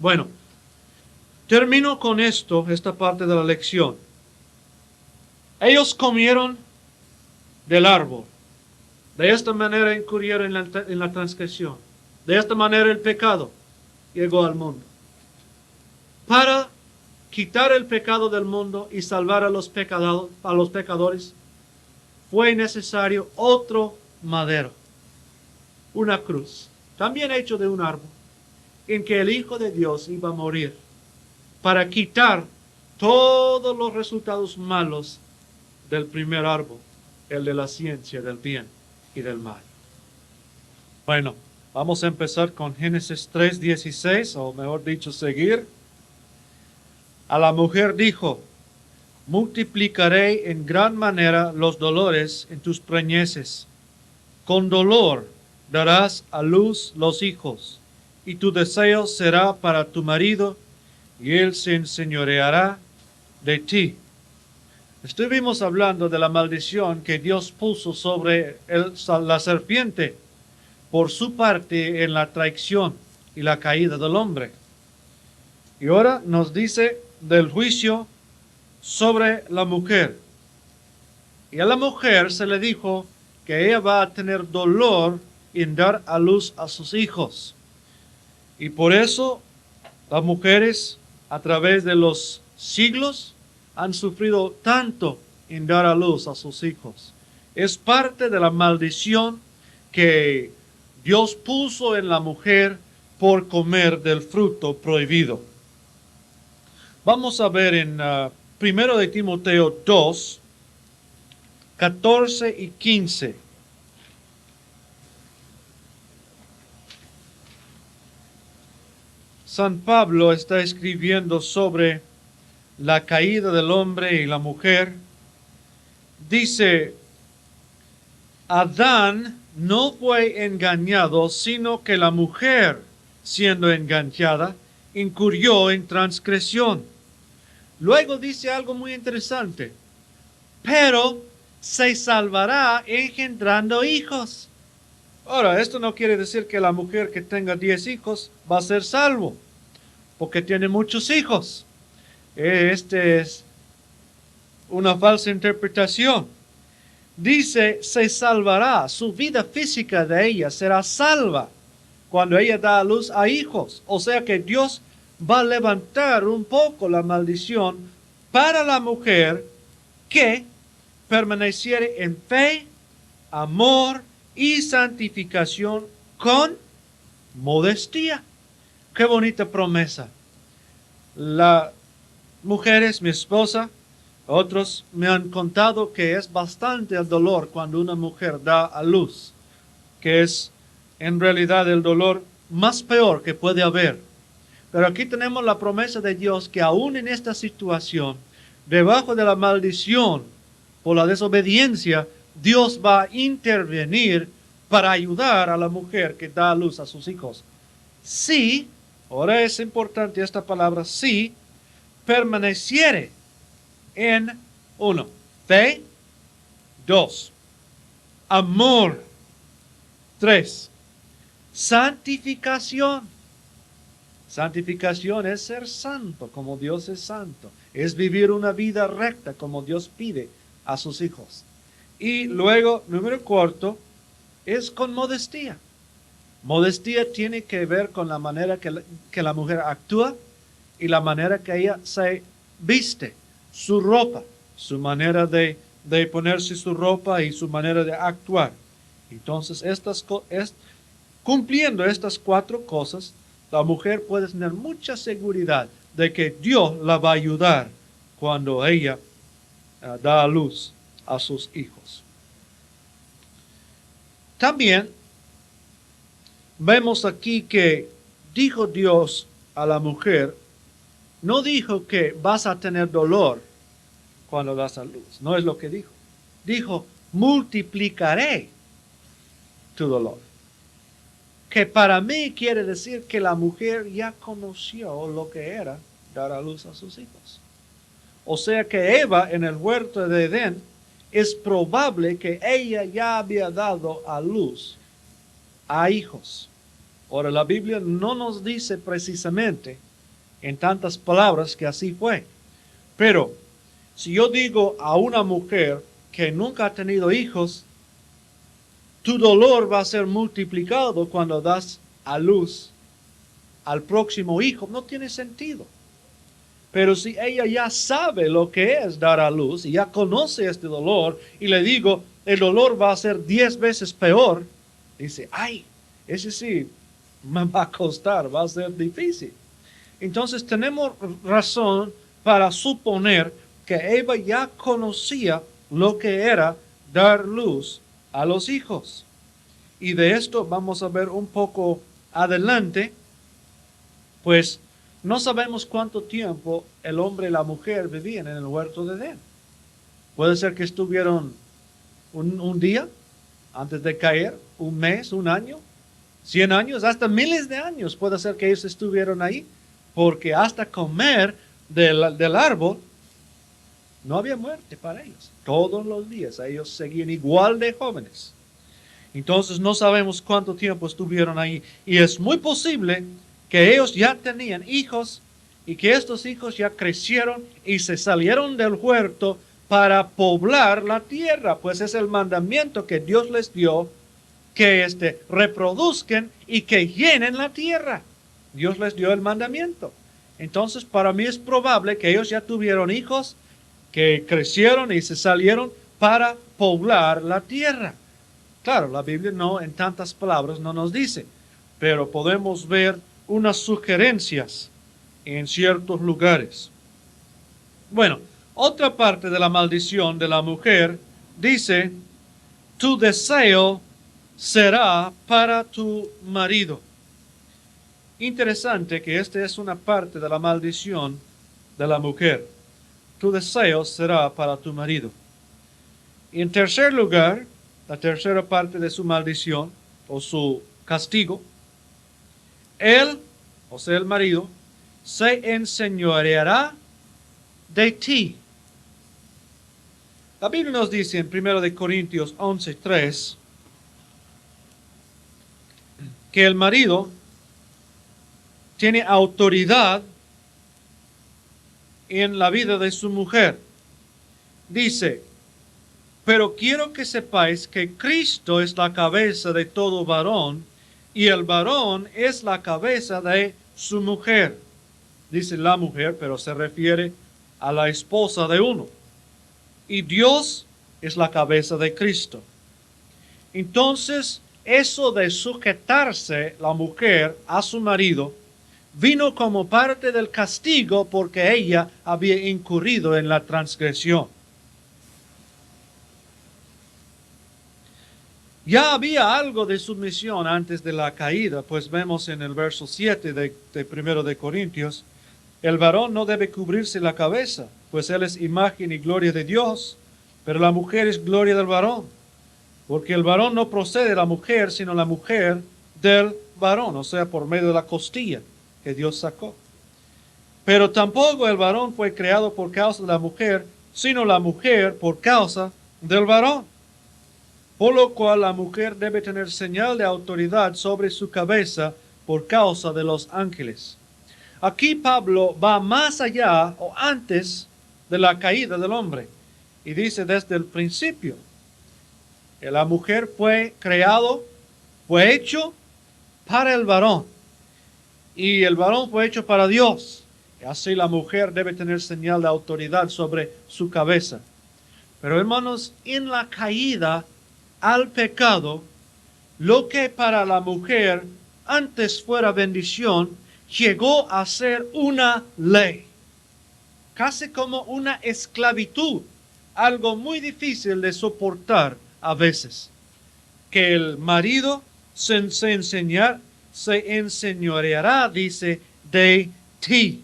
Bueno, termino con esta parte de la lección. Ellos comieron del árbol. De esta manera incurrieron en la transgresión. De esta manera el pecado llegó al mundo. Para quitar el pecado del mundo y salvar a los pecadores, fue necesario otro madero, una cruz, también hecho de un árbol, en que el Hijo de Dios iba a morir para quitar todos los resultados malos del primer árbol, el de la ciencia del bien y del mal. Bueno, vamos a empezar con Génesis 3:16, o mejor dicho, seguir. A la mujer dijo: multiplicaré en gran manera los dolores en tus preñeces. Con dolor darás a luz los hijos, y tu deseo será para tu marido, y él se enseñoreará de ti. Estuvimos hablando de la maldición que Dios puso sobre la serpiente por su parte en la traición y la caída del hombre. Y ahora nos dice del juicio sobre la mujer. Y a la mujer se le dijo que ella va a tener dolor en dar a luz a sus hijos. Y por eso las mujeres a través de los siglos han sufrido tanto en dar a luz a sus hijos. Es parte de la maldición que Dios puso en la mujer por comer del fruto prohibido. Vamos a ver en 1 de Timoteo 2, 14 y 15. San Pablo está escribiendo sobre la caída del hombre y la mujer. Dice: Adán no fue engañado, sino que la mujer, siendo engañada, incurrió en transgresión. Luego dice algo muy interesante: pero se salvará engendrando hijos. Ahora, esto no quiere decir que la mujer que tenga 10 hijos va a ser salvo, porque tiene muchos hijos. Este es una falsa interpretación. Dice, se salvará, su vida física de ella será salva cuando ella da a luz a hijos. O sea que Dios va a levantar un poco la maldición para la mujer que permaneciere en fe, amor y santificación con modestia. Qué bonita promesa. La mujer es mi esposa. Otros me han contado que es bastante el dolor cuando una mujer da a luz, que es en realidad el dolor más peor que puede haber. Pero aquí tenemos la promesa de Dios que aún en esta situación, debajo de la maldición por la desobediencia, Dios va a intervenir para ayudar a la mujer que da a luz a sus hijos. Sí, ahora es importante esta palabra, sí, permaneciere en 1, fe, 2, amor, 3, santificación. Santificación es ser santo como Dios es santo. Es vivir una vida recta como Dios pide a sus hijos. Y luego, número 4, es con modestia. Modestia tiene que ver con la manera que la mujer actúa y la manera que ella se viste, su ropa, su manera de ponerse su ropa y su manera de actuar. Entonces, cumpliendo estas 4 cosas, la mujer puede tener mucha seguridad de que Dios la va a ayudar cuando ella da a luz a sus hijos. También vemos aquí que dijo Dios a la mujer, no dijo que vas a tener dolor cuando das a luz, no es lo que dijo. Dijo, multiplicaré tu dolor. Que para mí quiere decir que la mujer ya conoció lo que era dar a luz a sus hijos. O sea que Eva en el huerto de Edén, es probable que ella ya había dado a luz a hijos. Ahora la Biblia no nos dice precisamente En tantas palabras que así fue. Pero si yo digo a una mujer que nunca ha tenido hijos, tu dolor va a ser multiplicado cuando das a luz al próximo hijo, no tiene sentido. Pero si ella ya sabe lo que es dar a luz y ya conoce este dolor y le digo, el dolor va a ser 10 veces peor, dice, ay, ese sí me va a costar, va a ser difícil. Entonces tenemos razón para suponer que Eva ya conocía lo que era dar luz a los hijos. Y de esto vamos a ver un poco adelante, pues no sabemos cuánto tiempo el hombre y la mujer vivían en el huerto de Edén. Puede ser que estuvieron un día antes de caer, un mes, un año, 100 años, hasta miles de años. Puede ser que ellos estuvieron ahí, porque hasta comer del árbol no había muerte para ellos. Todos los días ellos seguían igual de jóvenes. Entonces no sabemos cuánto tiempo estuvieron ahí. Y es muy posible que ellos ya tenían hijos y que estos hijos ya crecieron y se salieron del huerto para poblar la tierra, pues es el mandamiento que Dios les dio, que reproduzcan y que llenen la tierra. Dios les dio el mandamiento. Entonces para mí es probable que ellos ya tuvieron hijos, que crecieron y se salieron para poblar la tierra. Claro, la Biblia no, en tantas palabras no nos dice, pero podemos ver unas sugerencias en ciertos lugares. Bueno, otra parte de la maldición de la mujer dice, tu deseo será para tu marido. Interesante que esta es una parte de la maldición de la mujer. Tu deseo será para tu marido. Y en tercer lugar, la tercera parte de su maldición o su castigo, él, o sea el marido, se enseñoreará de ti. La Biblia nos dice en 1 Corintios 11:3 que el marido tiene autoridad en la vida de su mujer. Dice, pero quiero que sepáis que Cristo es la cabeza de todo varón y el varón es la cabeza de su mujer. Dice la mujer, pero se refiere a la esposa de uno. Y Dios es la cabeza de Cristo. Entonces, eso de sujetarse la mujer a su marido vino como parte del castigo porque ella había incurrido en la transgresión. Ya había algo de sumisión antes de la caída, pues vemos en el verso 7 de 1 de Corintios, el varón no debe cubrirse la cabeza, pues él es imagen y gloria de Dios, pero la mujer es gloria del varón, porque el varón no procede de la mujer, sino la mujer del varón, o sea, por medio de la costilla que Dios sacó. Pero tampoco el varón fue creado por causa de la mujer, sino la mujer por causa del varón. Por lo cual la mujer debe tener señal de autoridad sobre su cabeza por causa de los ángeles. Aquí Pablo va más allá o antes de la caída del hombre. Y dice desde el principio, que la mujer fue hecho para el varón. Y el varón fue hecho para Dios. Y así la mujer debe tener señal de autoridad sobre su cabeza. Pero hermanos, en la caída al pecado, lo que para la mujer antes fuera bendición, llegó a ser una ley, casi como una esclavitud, algo muy difícil de soportar a veces, que el marido se enseñoreará, dice, de ti.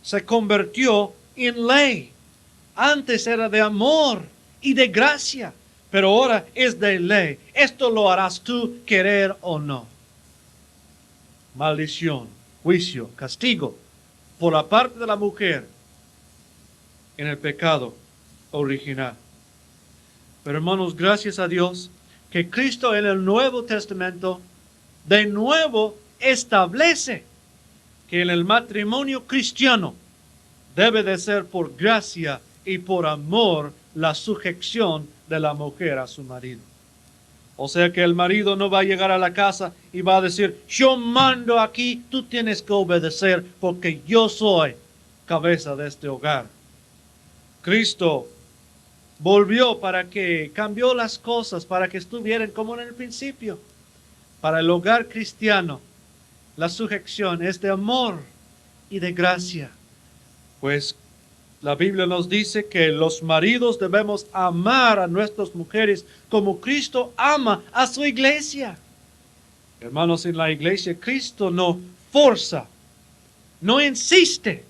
Se convirtió en ley. Antes era de amor y de gracia, pero ahora es de ley. Esto lo harás tú, querer o no. Maldición, juicio, castigo por la parte de la mujer en el pecado original. Pero hermanos, gracias a Dios que Cristo en el Nuevo Testamento de nuevo establece que en el matrimonio cristiano debe de ser por gracia y por amor la sujeción de la mujer a su marido. O sea que el marido no va a llegar a la casa y va a decir, yo mando aquí, tú tienes que obedecer porque yo soy cabeza de este hogar. Cristo volvió para que cambió las cosas, para que estuvieran como en el principio. Para el hogar cristiano, la sujeción es de amor y de gracia. Pues la Biblia nos dice que los maridos debemos amar a nuestras mujeres como Cristo ama a su iglesia. Hermanos, en la iglesia Cristo no forza, no insiste.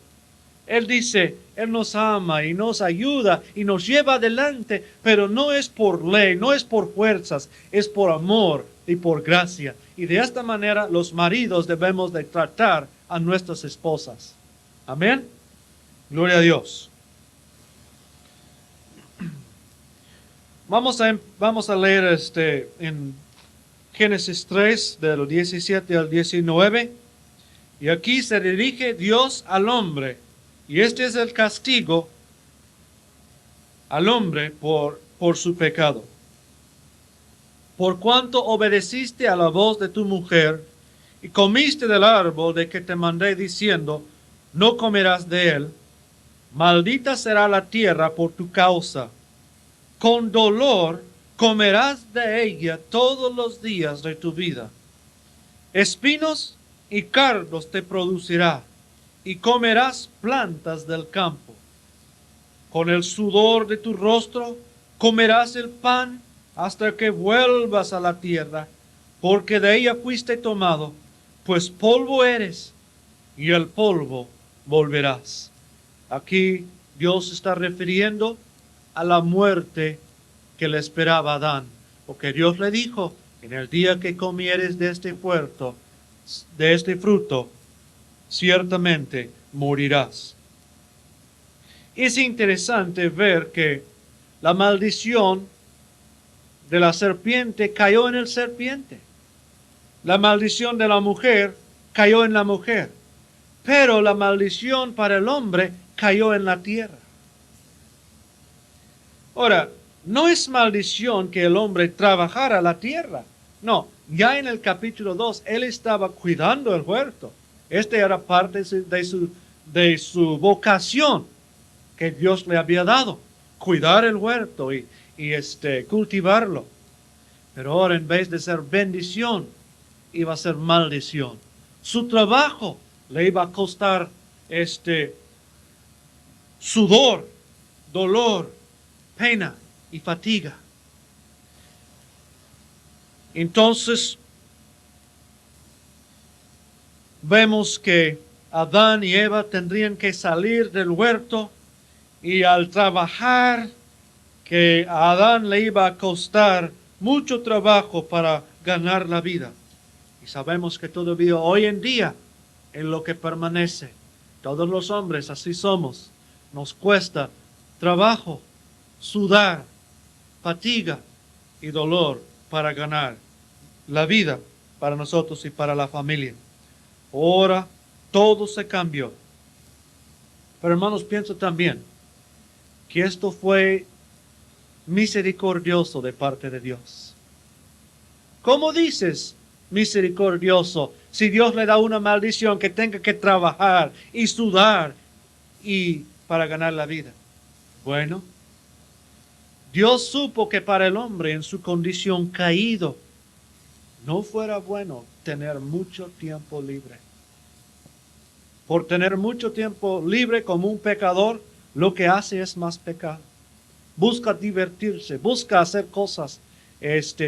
Él dice, Él nos ama y nos ayuda y nos lleva adelante, pero no es por ley, no es por fuerzas, es por amor y por gracia. Y de esta manera los maridos debemos de tratar a nuestras esposas. Amén. Gloria a Dios. Vamos a leer en Génesis 3, del 17 al 19. Y aquí se dirige Dios al hombre. Y este es el castigo al hombre por su pecado. Por cuanto obedeciste a la voz de tu mujer y comiste del árbol de que te mandé diciendo, no comerás de él, maldita será la tierra por tu causa. Con dolor comerás de ella todos los días de tu vida. Espinos y cardos te producirá, y comerás plantas del campo. Con el sudor de tu rostro comerás el pan hasta que vuelvas a la tierra, porque de ella fuiste tomado, pues polvo eres, y al polvo volverás. Aquí Dios está refiriendo a la muerte que le esperaba a Adán, porque Dios le dijo, en el día que comieres de este fruto, ciertamente morirás. Es interesante ver que la maldición de la serpiente cayó en el serpiente. La maldición de la mujer cayó en la mujer. Pero la maldición para el hombre cayó en la tierra. Ahora, no es maldición que el hombre trabajara la tierra. No, ya en el capítulo 2, él estaba cuidando el huerto. Este era parte de su vocación que Dios le había dado. Cuidar el huerto y cultivarlo. Pero ahora en vez de ser bendición, iba a ser maldición. Su trabajo le iba a costar sudor, dolor, pena y fatiga. Entonces, vemos que Adán y Eva tendrían que salir del huerto y al trabajar, que a Adán le iba a costar mucho trabajo para ganar la vida. Y sabemos que todavía hoy en día, en lo que permanece, todos los hombres así somos, nos cuesta trabajo, sudar, fatiga y dolor para ganar la vida para nosotros y para la familia. Ahora todo se cambió. Pero hermanos, pienso también que esto fue misericordioso de parte de Dios. ¿Cómo dices misericordioso si Dios le da una maldición que tenga que trabajar y sudar y para ganar la vida? Bueno, Dios supo que para el hombre en su condición caído no fuera bueno tener mucho tiempo libre. Por tener mucho tiempo libre como un pecador, lo que hace es más pecado. Busca divertirse, busca hacer cosas,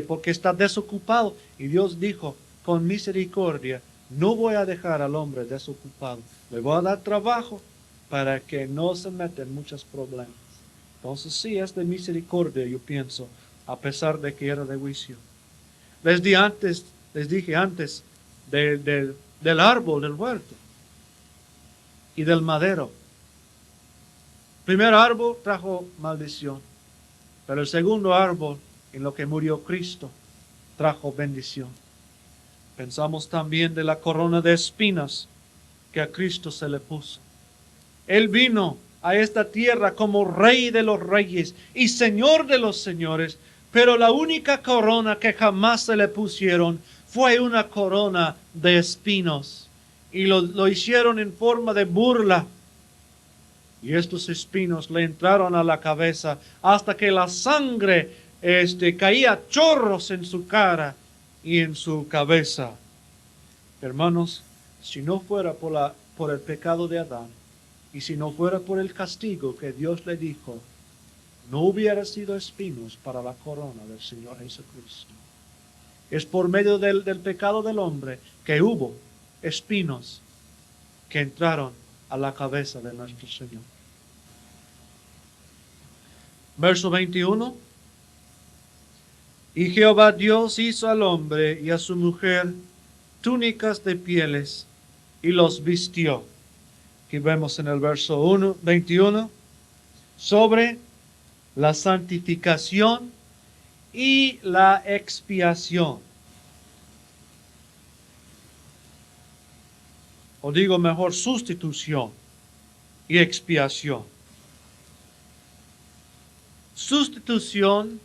porque está desocupado. Y Dios dijo, con misericordia, no voy a dejar al hombre desocupado. Le voy a dar trabajo para que no se meta en muchos problemas. Entonces sí, es de misericordia, yo pienso, a pesar de que era de juicio. Les dije antes del árbol del huerto y del madero. Primer árbol trajo maldición, pero el segundo árbol, en lo que murió Cristo, trajo bendición. Pensamos también de la corona de espinas que a Cristo se le puso. Él vino a esta tierra como Rey de los reyes y Señor de los señores, pero la única corona que jamás se le pusieron fue una corona de espinos. Y lo hicieron en forma de burla. Y estos espinos le entraron a la cabeza hasta que la sangre caía a chorros en su cara y en su cabeza. Hermanos, si no fuera por el pecado de Adán y si no fuera por el castigo que Dios le dijo, no hubiera sido espinos para la corona del Señor Jesucristo. Es por medio del pecado del hombre que hubo espinos que entraron a la cabeza de nuestro Señor. Verso 21. Y Jehová Dios hizo al hombre y a su mujer túnicas de pieles y los vistió. Aquí vemos en el verso 21 sobre la santificación y la expiación. O digo mejor, sustitución y expiación. Sustitución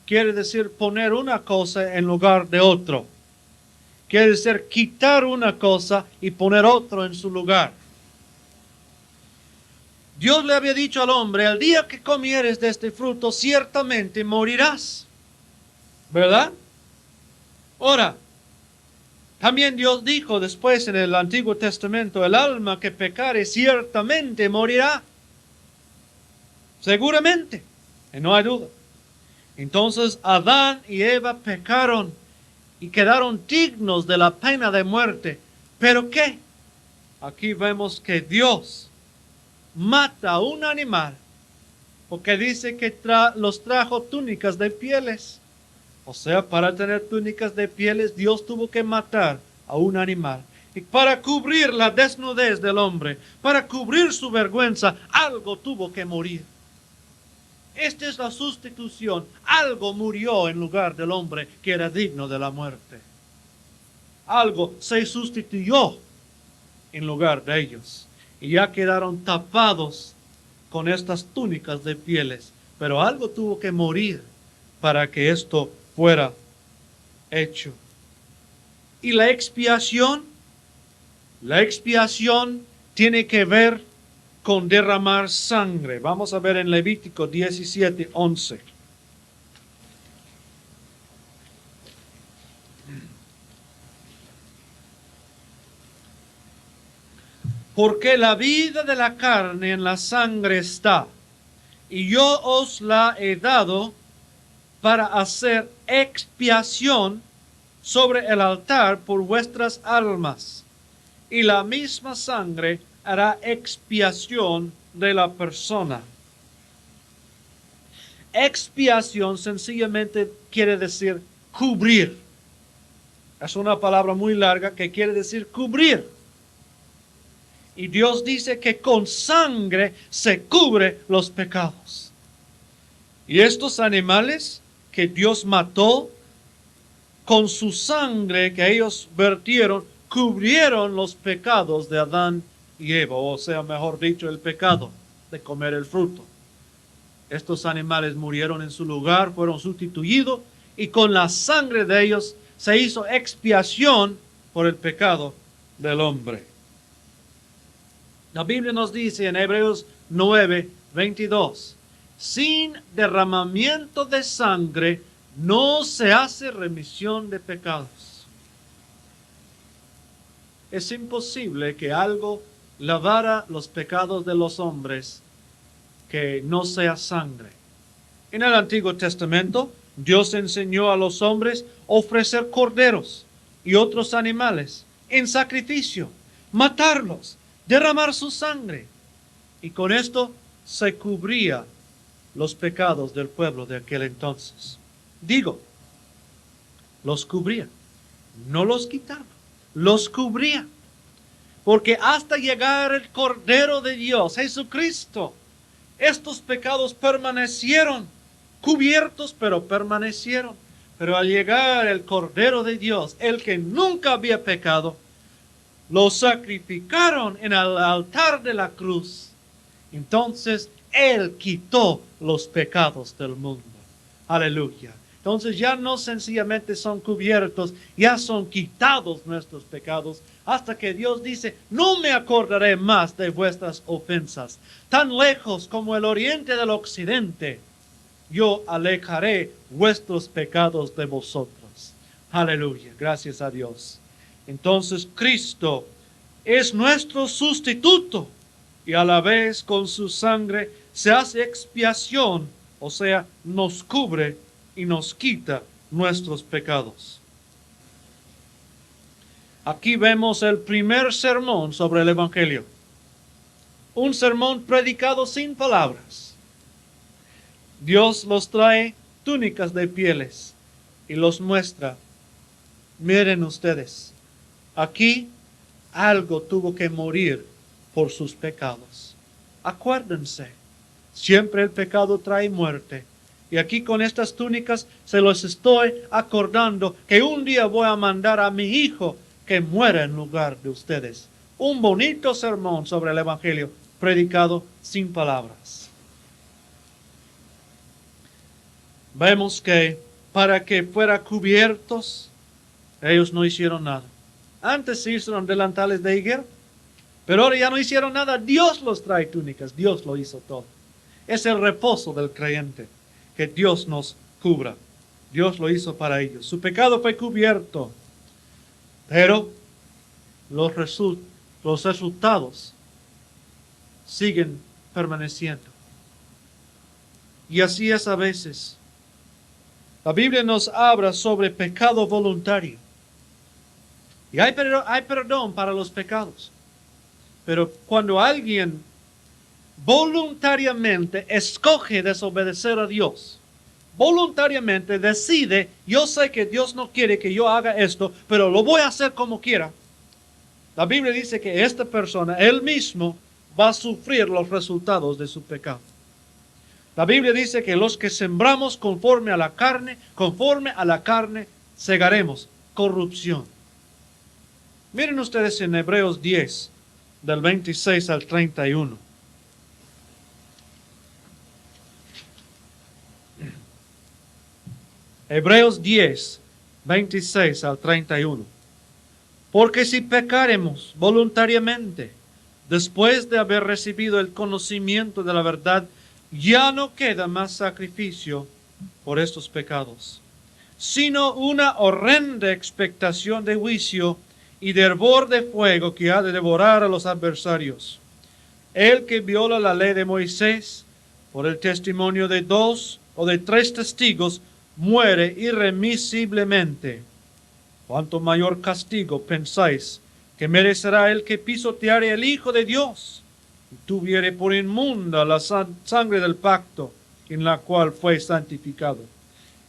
quiere decir poner una cosa en lugar de otro. Quiere decir quitar una cosa y poner otro en su lugar. Dios le había dicho al hombre, el día que comieres de este fruto, ciertamente morirás. ¿Verdad? Ahora, también Dios dijo después en el Antiguo Testamento, el alma que pecare ciertamente morirá. Seguramente, y no hay duda. Entonces Adán y Eva pecaron y quedaron dignos de la pena de muerte. ¿Pero qué? Aquí vemos que Dios mata a un animal porque dice que los trajo túnicas de pieles. O sea, para tener túnicas de pieles, Dios tuvo que matar a un animal. Y para cubrir la desnudez del hombre, para cubrir su vergüenza, algo tuvo que morir. Esta es la sustitución. Algo murió en lugar del hombre que era digno de la muerte. Algo se sustituyó en lugar de ellos. Y ya quedaron tapados con estas túnicas de pieles. Pero algo tuvo que morir para que esto fuera hecho. Y la expiación tiene que ver con derramar sangre. Vamos a ver en Levítico 17:11. Porque la vida de la carne en la sangre está, y yo os la he dado para hacer expiación sobre el altar por vuestras almas, y la misma sangre hará expiación de la persona. Expiación sencillamente quiere decir cubrir. Es una palabra muy larga que quiere decir cubrir. Y Dios dice que con sangre se cubre los pecados. Y estos animales que Dios mató, con su sangre que ellos vertieron, cubrieron los pecados de Adán y Eva, o sea, mejor dicho, el pecado de comer el fruto. Estos animales murieron en su lugar, fueron sustituidos, y con la sangre de ellos se hizo expiación por el pecado del hombre. La Biblia nos dice en Hebreos 9:22, sin derramamiento de sangre no se hace remisión de pecados. Es imposible que algo lavara los pecados de los hombres que no sea sangre. En el Antiguo Testamento, Dios enseñó a los hombres a ofrecer corderos y otros animales en sacrificio, matarlos, derramar su sangre. Y con esto se cubría los pecados del pueblo de aquel entonces. Digo, los cubría, no los quitaba, los cubría. Porque hasta llegar el Cordero de Dios, Jesucristo, estos pecados permanecieron, cubiertos, pero permanecieron. Pero al llegar el Cordero de Dios, el que nunca había pecado, lo sacrificaron en el altar de la cruz. Entonces Él quitó los pecados del mundo. Aleluya. Entonces ya no sencillamente son cubiertos, ya son quitados nuestros pecados, hasta que Dios dice, no me acordaré más de vuestras ofensas. Tan lejos como el oriente del occidente, yo alejaré vuestros pecados de vosotros. Aleluya, gracias a Dios. Entonces Cristo es nuestro sustituto y a la vez con su sangre se hace expiación, o sea, nos cubre y nos quita nuestros pecados. Aquí vemos el primer sermón sobre el Evangelio. Un sermón predicado sin palabras. Dios los trae túnicas de pieles y los muestra. Miren ustedes, aquí algo tuvo que morir por sus pecados. Acuérdense, siempre el pecado trae muerte. Y aquí con estas túnicas se los estoy acordando que un día voy a mandar a mi hijo que muera en lugar de ustedes. Un bonito sermón sobre el Evangelio predicado sin palabras. Vemos que para que fueran cubiertos, ellos no hicieron nada. Antes se hicieron delantales de higuera, pero ahora ya no hicieron nada. Dios los trae túnicas, Dios lo hizo todo. Es el reposo del creyente, que Dios nos cubra. Dios lo hizo para ellos. Su pecado fue cubierto, pero los resultados siguen permaneciendo. Y así es a veces. La Biblia nos habla sobre pecado voluntario. Y hay perdón para los pecados. Pero cuando alguien voluntariamente escoge desobedecer a Dios, voluntariamente decide, yo sé que Dios no quiere que yo haga esto, pero lo voy a hacer como quiera. La Biblia dice que esta persona, él mismo, va a sufrir los resultados de su pecado. La Biblia dice que los que sembramos conforme a la carne segaremos corrupción. Miren ustedes en Hebreos 10, del 26 al 31. Hebreos 10, 26 al 31. Porque si pecaremos voluntariamente, después de haber recibido el conocimiento de la verdad, ya no queda más sacrificio por estos pecados, sino una horrenda expectación de juicio y de hervor de fuego que ha de devorar a los adversarios. El que viola la ley de Moisés por el testimonio de 2 o de 3 testigos muere irremisiblemente. ¿Cuánto mayor castigo pensáis que merecerá el que pisoteare el Hijo de Dios y tuviere por inmunda la sangre del pacto en la cual fue santificado,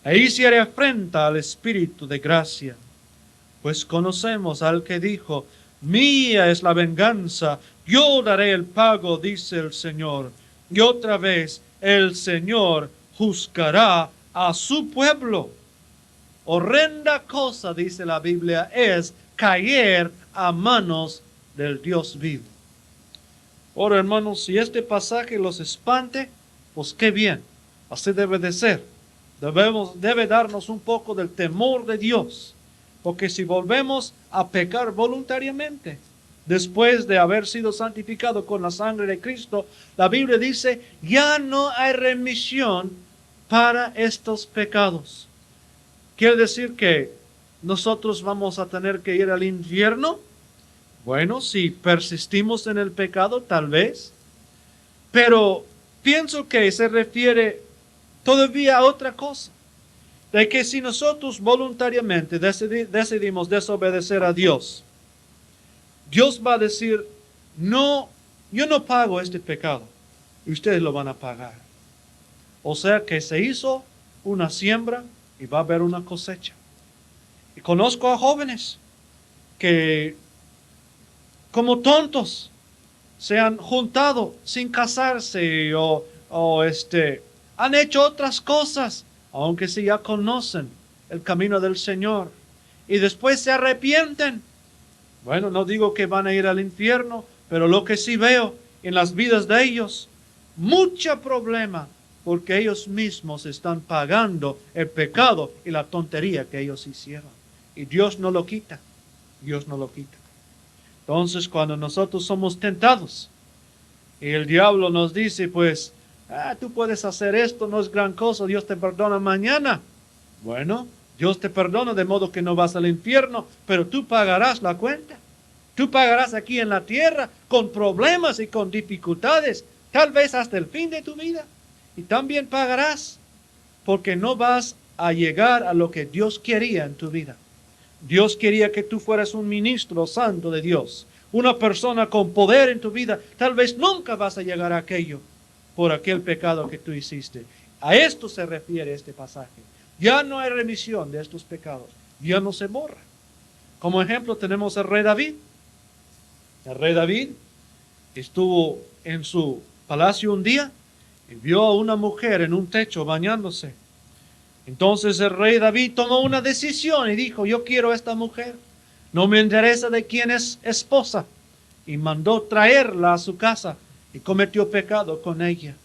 e hiciere afrenta al Espíritu de gracia? Pues conocemos al que dijo, mía es la venganza, yo daré el pago, dice el Señor. Y otra vez el Señor juzgará a su pueblo. Horrenda cosa, dice la Biblia, es caer a manos del Dios vivo. Ahora, hermanos, si este pasaje los espante, pues qué bien, así debe de ser. Debe darnos un poco del temor de Dios. Porque si volvemos a pecar voluntariamente, después de haber sido santificado con la sangre de Cristo, la Biblia dice, ya no hay remisión para estos pecados. ¿Quiere decir que nosotros vamos a tener que ir al infierno? Bueno, si persistimos en el pecado, tal vez. Pero pienso que se refiere todavía a otra cosa. De que si nosotros voluntariamente decidimos desobedecer a Dios, Dios va a decir, no, yo no pago este pecado, y ustedes lo van a pagar. O sea que se hizo una siembra y va a haber una cosecha. Y conozco a jóvenes que como tontos se han juntado sin casarse o han hecho otras cosas, aunque sí ya conocen el camino del Señor, y después se arrepienten Bueno, no digo que van a ir al infierno, pero lo que sí veo en las vidas de ellos, mucho problema, porque ellos mismos están pagando el pecado y la tontería que ellos hicieron. Y Dios no lo quita. Dios no lo quita. Entonces, cuando nosotros somos tentados y el diablo nos dice, pues, tú puedes hacer esto, no es gran cosa, Dios te perdona mañana. Bueno, Dios te perdona de modo que no vas al infierno, pero tú pagarás la cuenta. Tú pagarás aquí en la tierra con problemas y con dificultades, tal vez hasta el fin de tu vida. Y también pagarás porque no vas a llegar a lo que Dios quería en tu vida. Dios quería que tú fueras un ministro santo de Dios, una persona con poder en tu vida. Tal vez nunca vas a llegar a aquello por aquel pecado que tú hiciste. A esto se refiere este pasaje. Ya no hay remisión de estos pecados, ya no se borra. Como ejemplo tenemos al rey David. El rey David estuvo en su palacio un día y vio a una mujer en un techo bañándose. Entonces el rey David tomó una decisión y dijo, yo quiero a esta mujer. No me interesa de quién es esposa. Y mandó traerla a su casa y cometió pecado con ella.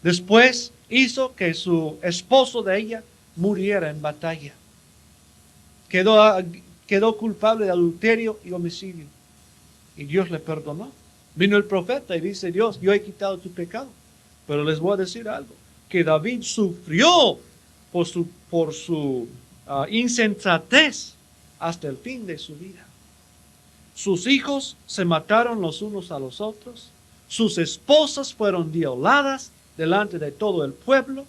Después hizo que su esposo de ella muriera en batalla. Quedó culpable de adulterio y homicidio. Y Dios le perdonó. Vino el profeta y dice, Dios, yo he quitado tu pecado. Pero les voy a decir algo, que David sufrió por su insensatez hasta el fin de su vida. Sus hijos se mataron los unos a los otros. Sus esposas fueron violadas delante de todo el pueblo.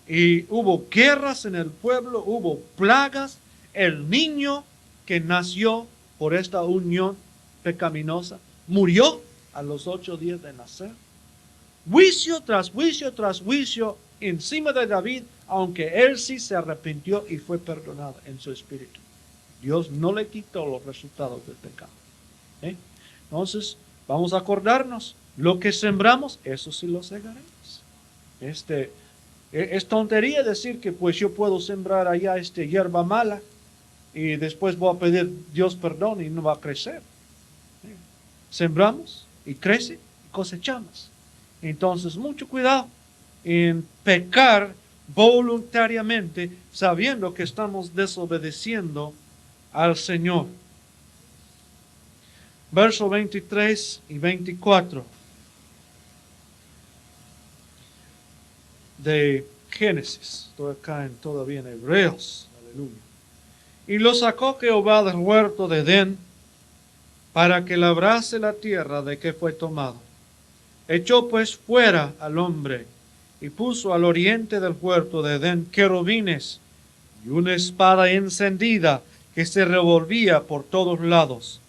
Y hubo guerras en el pueblo, hubo plagas. El niño que nació por esta unión pecaminosa murió a los 8 días de nacer. Juicio tras juicio tras juicio encima de David, aunque él sí se arrepintió y fue perdonado en su espíritu. Dios no le quitó los resultados del pecado. Entonces, vamos a acordarnos, lo que sembramos, eso sí lo segaremos. Es tontería decir que pues yo puedo sembrar allá hierba mala y después voy a pedir Dios perdón y no va a crecer. Sembramos y crece y cosechamos. Entonces, mucho cuidado en pecar voluntariamente sabiendo que estamos desobedeciendo al Señor. Verso 23 y 24 de Génesis. Estoy acá todavía en Hebreos. Aleluya. Y lo sacó Jehová del huerto de Edén para que labrase la tierra de que fue tomado. Echó pues fuera al hombre y puso al oriente del huerto de Edén querubines y una espada encendida que se revolvía por todos lados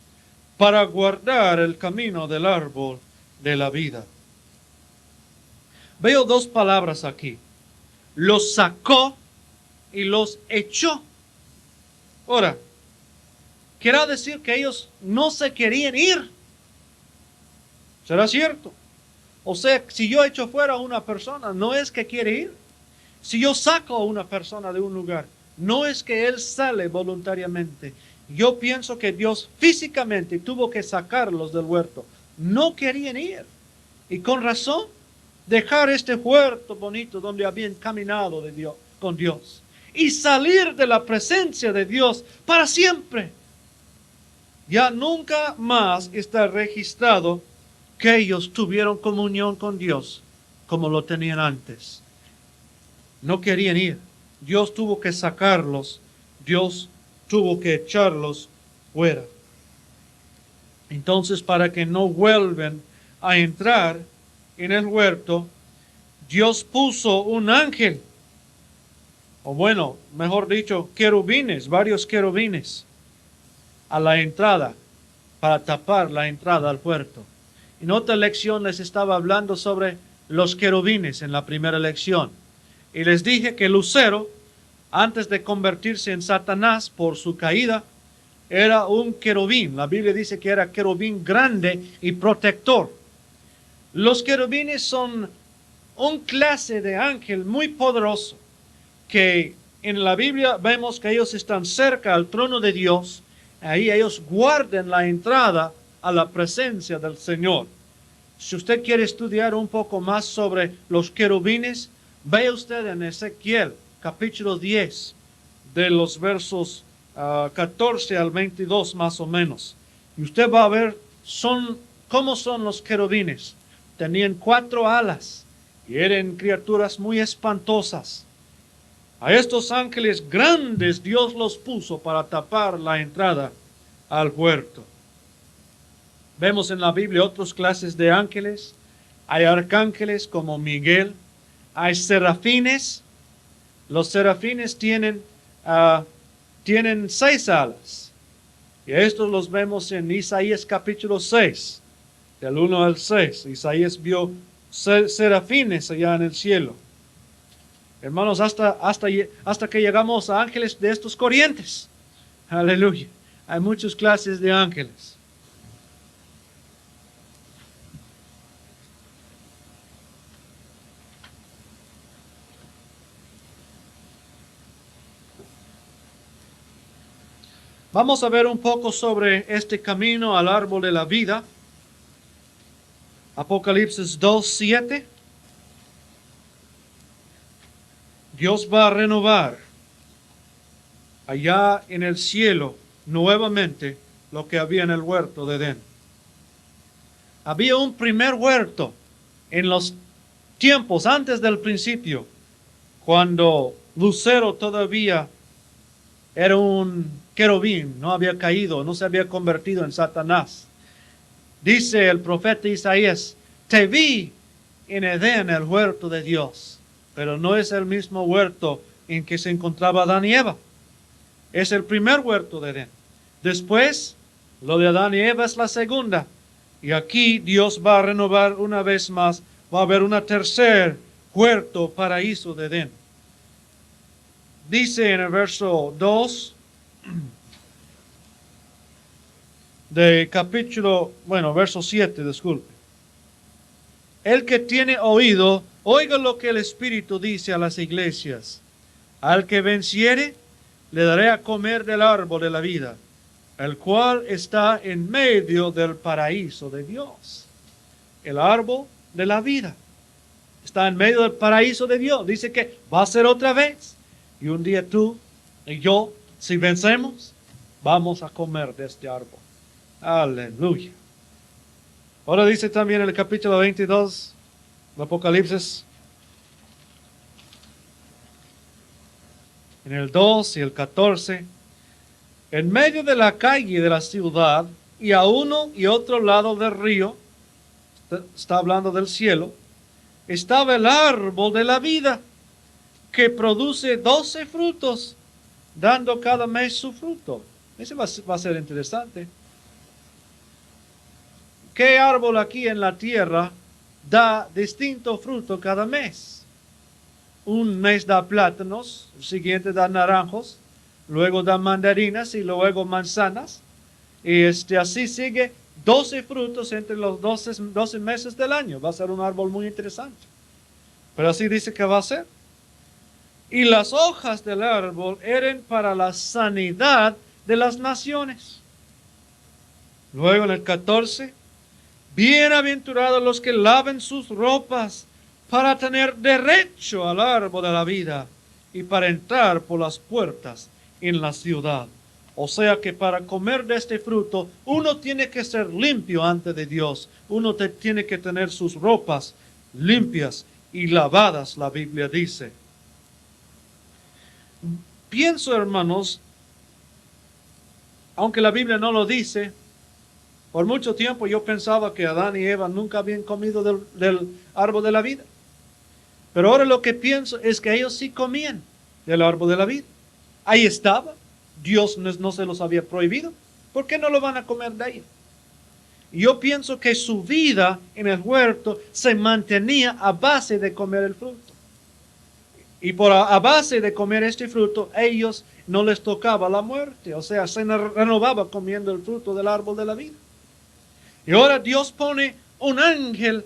para guardar el camino del árbol de la vida. Veo dos palabras aquí. Los sacó y los echó. Ahora, quiere decir que ellos no se querían ir. ¿Será cierto? O sea, si yo echo fuera a una persona, no es que quiere ir. Si yo saco a una persona de un lugar, no es que él sale voluntariamente. Yo pienso que Dios físicamente tuvo que sacarlos del huerto. No querían ir. Y con razón, dejar este huerto bonito donde habían caminado con Dios. Y salir de la presencia de Dios para siempre. Ya nunca más está registrado que ellos tuvieron comunión con Dios como lo tenían antes. No querían ir. Dios tuvo que sacarlos. Dios tuvo que echarlos fuera. Entonces, para que no vuelvan a entrar en el huerto, Dios puso un ángel, o bueno, mejor dicho, querubines, varios querubines, a la entrada, para tapar la entrada al huerto. En otra lección les estaba hablando sobre los querubines en la primera lección. Y les dije que Lucero, antes de convertirse en Satanás por su caída, era un querubín. La Biblia dice que era querubín grande y protector. Los querubines son un clase de ángel muy poderoso, que en la Biblia vemos que ellos están cerca al trono de Dios Ahí ellos guardan la entrada a la presencia del Señor. Si usted quiere estudiar un poco más sobre los querubines, vea usted en Ezequiel, capítulo 10, de los versos 14 al 22 más o menos. Y usted va a ver cómo son los querubines. Tenían 4 alas y eran criaturas muy espantosas. A estos ángeles grandes Dios los puso para tapar la entrada al huerto. Vemos en la Biblia otras clases de ángeles. Hay arcángeles como Miguel. Hay serafines. Los serafines tienen 6 alas. Y estos los vemos en Isaías capítulo 6, del 1 al 6. Isaías vio serafines allá en el cielo. Hermanos, hasta que llegamos a ángeles de estos corrientes. Aleluya. Hay muchas clases de ángeles. Vamos a ver un poco sobre este camino al árbol de la vida. Apocalipsis 2:7. Dios va a renovar allá en el cielo nuevamente lo que había en el huerto de Edén. Había un primer huerto en los tiempos antes del principio, cuando Lucero todavía era un querubín, no había caído, no se había convertido en Satanás. Dice el profeta Isaías: te vi en Edén, el huerto de Dios. Pero no es el mismo huerto en que se encontraba Adán y Eva. Es el primer huerto de Edén. Después, lo de Adán y Eva es la segunda. Y aquí Dios va a renovar una vez más. Va a haber un tercer huerto, paraíso de Edén. Dice en el verso 2 de verso 7, disculpe. El que tiene oído, oiga lo que el Espíritu dice a las iglesias. Al que venciere, le daré a comer del árbol de la vida, el cual está en medio del paraíso de Dios. El árbol de la vida está en medio del paraíso de Dios. Dice que va a ser otra vez. Y un día tú y yo, si vencemos, vamos a comer de este árbol. Aleluya. Ahora dice también en el capítulo 22 de Apocalipsis, en el 2 y el 14, en medio de la calle de la ciudad y a uno y otro lado del río, está hablando del cielo, estaba el árbol de la vida, que produce 12 frutos, dando cada mes su fruto. Ese va a ser interesante. ¿Qué árbol aquí en la tierra da distinto fruto cada mes? Un mes da plátanos, el siguiente da naranjos, luego da mandarinas y luego manzanas. Y así sigue 12 frutos entre los 12 meses del año. Va a ser un árbol muy interesante. Pero así dice que va a ser. Y las hojas del árbol eran para la sanidad de las naciones. Luego en el 14, bienaventurados los que laven sus ropas para tener derecho al árbol de la vida y para entrar por las puertas en la ciudad. O sea que para comer de este fruto, uno tiene que ser limpio ante de Dios. Uno tiene que tener sus ropas limpias y lavadas, la Biblia dice. Pienso, hermanos, aunque la Biblia no lo dice, por mucho tiempo yo pensaba que Adán y Eva nunca habían comido del árbol de la vida. Pero ahora lo que pienso es que ellos sí comían del árbol de la vida. Ahí estaba. Dios no se los había prohibido. ¿Por qué no lo van a comer de ahí? Yo pienso que su vida en el huerto se mantenía a base de comer el fruto. Y a base de comer este fruto, ellos no les tocaba la muerte. O sea, se renovaba comiendo el fruto del árbol de la vida. Y ahora Dios pone un ángel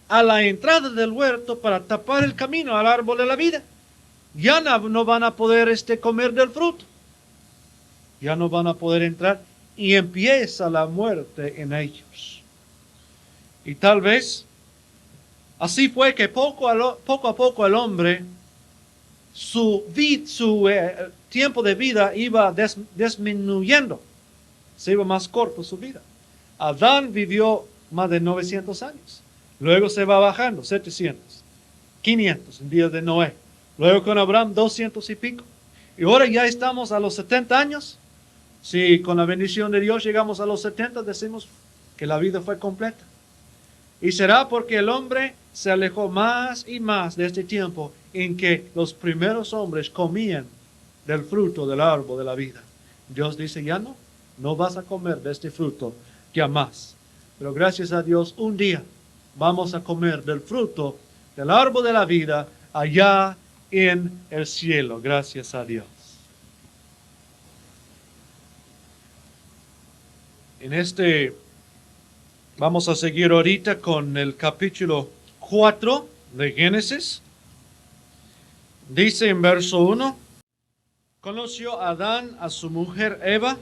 a la entrada del huerto para tapar el camino al árbol de la vida. Ya no van a poder comer del fruto. Ya no van a poder entrar. y empieza la muerte en ellos. Y tal vez así fue que poco a poco el hombre, su tiempo de vida iba disminuyendo. Se iba más corto su vida. Adán vivió más de 900 años. Luego se va bajando, 700, 500 en días de Noé. Luego con Abraham, 200 y pico. Y ahora ya estamos a los 70 años. Si con la bendición de Dios llegamos a los 70, decimos que la vida fue completa. Y será porque el hombre se alejó más y más de este tiempo en que los primeros hombres comían del fruto del árbol de la vida. Dios dice, ya no vas a comer de este fruto ya más. Pero gracias a Dios, un día vamos a comer del fruto del árbol de la vida allá en el cielo. Gracias a Dios. Vamos a seguir ahorita con el capítulo 4 de Génesis. Dice en verso 1, conoció Adán a su mujer Eva,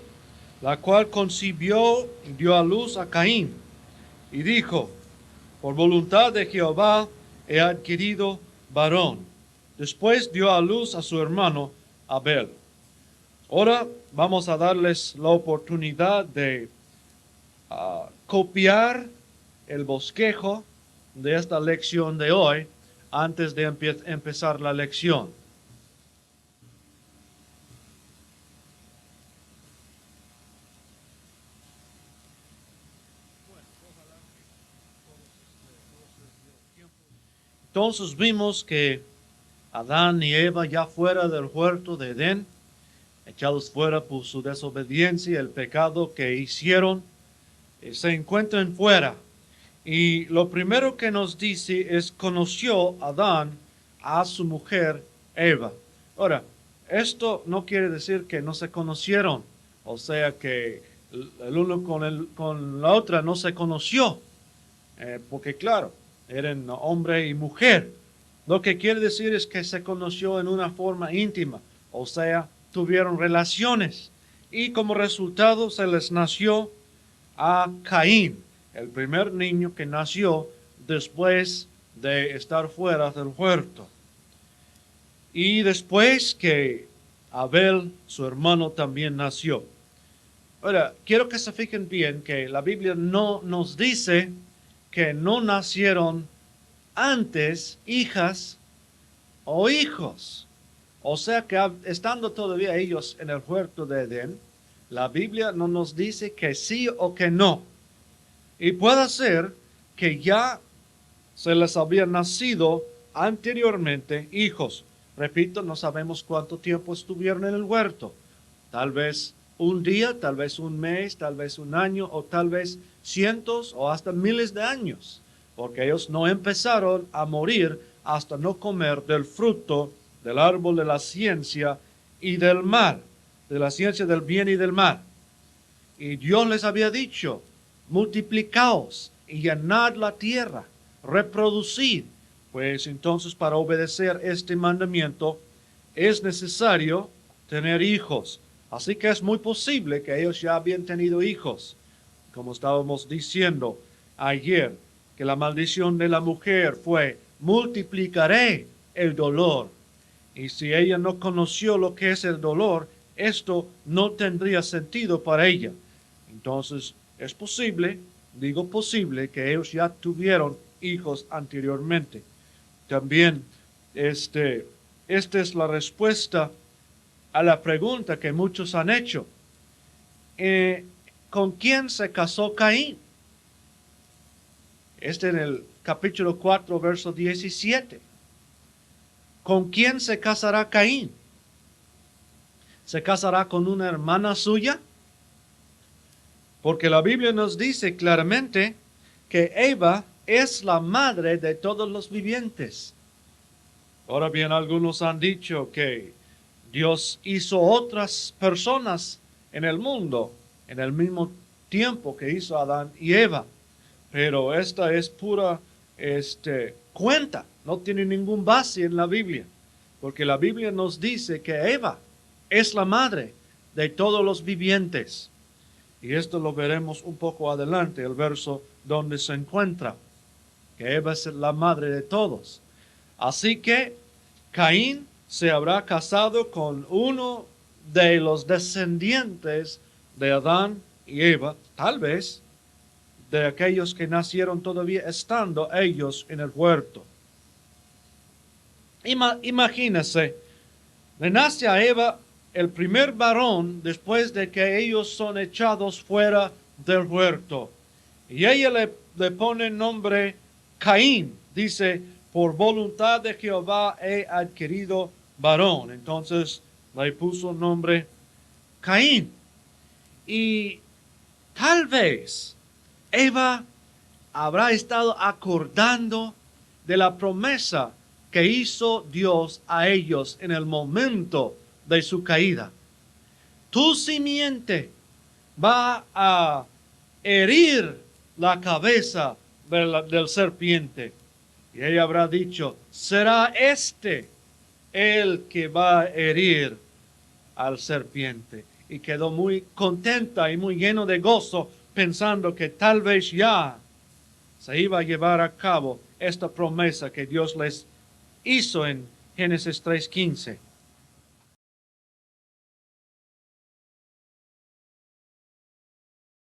la cual concibió y dio a luz a Caín, y dijo, por voluntad de Jehová he adquirido varón. Después dio a luz a su hermano Abel. Ahora vamos a darles la oportunidad de copiar el bosquejo de esta lección de hoy antes de empezar la lección. Entonces vimos que Adán y Eva ya fuera del huerto de Edén, echados fuera por su desobediencia, el pecado que hicieron, se encuentran fuera. Y lo primero que nos dice es, conoció Adán a su mujer Eva. Ahora, esto no quiere decir que no se conocieron, o sea que el uno con la otra no se conoció, porque claro, eran hombre y mujer. Lo que quiere decir es que se conoció en una forma íntima, o sea, tuvieron relaciones. Y como resultado se les nació a Caín, el primer niño que nació después de estar fuera del huerto. Y después que Abel, su hermano, también nació. Ahora, quiero que se fijen bien que la Biblia no nos dice que no nacieron antes hijas o hijos. O sea que estando todavía ellos en el huerto de Edén, la Biblia no nos dice que sí o que no. Y puede ser que ya se les había nacido anteriormente hijos. Repito, no sabemos cuánto tiempo estuvieron en el huerto. Tal vez un día, tal vez un mes, tal vez un año, o tal vez cientos o hasta miles de años. Porque ellos no empezaron a morir hasta no comer del fruto del árbol de la ciencia y del mal, de la ciencia del bien y del mal. Y Dios les había dicho, multiplicaos y llenad la tierra, reproducid. Pues entonces para obedecer este mandamiento es necesario tener hijos. Así que es muy posible que ellos ya habían tenido hijos. Como estábamos diciendo ayer, que la maldición de la mujer fue, multiplicaré el dolor. Y si ella no conoció lo que es el dolor, esto no tendría sentido para ella. Entonces, es posible, digo posible, que ellos ya tuvieron hijos anteriormente. También, esta es la respuesta a la pregunta que muchos han hecho. ¿Con quién se casó Caín? En el capítulo 4, verso 17. ¿Con quién se casará Caín? ¿Se casará con una hermana suya? Porque la Biblia nos dice claramente que Eva es la madre de todos los vivientes. Ahora bien, algunos han dicho que Dios hizo otras personas en el mundo en el mismo tiempo que hizo Adán y Eva. Pero esta es pura cuenta, no tiene ningún base en la Biblia. Porque la Biblia nos dice que Eva es la madre de todos los vivientes. Y esto lo veremos un poco adelante, el verso donde se encuentra, que Eva es la madre de todos. Así que Caín se habrá casado con uno de los descendientes de Adán y Eva, tal vez de aquellos que nacieron todavía estando ellos en el huerto. Imagínense, le nace a Eva el primer varón después de que ellos son echados fuera del huerto. Y ella le pone el nombre Caín. Dice, por voluntad de Jehová he adquirido varón. Entonces le puso el nombre Caín. Y tal vez Eva habrá estado acordando de la promesa que hizo Dios a ellos en el momento de su caída. Tu simiente va a herir la cabeza del serpiente. Y ella habrá dicho, será este el que va a herir al serpiente. Y quedó muy contenta y muy lleno de gozo, pensando que tal vez ya se iba a llevar a cabo esta promesa que Dios les hizo en Génesis 3:15.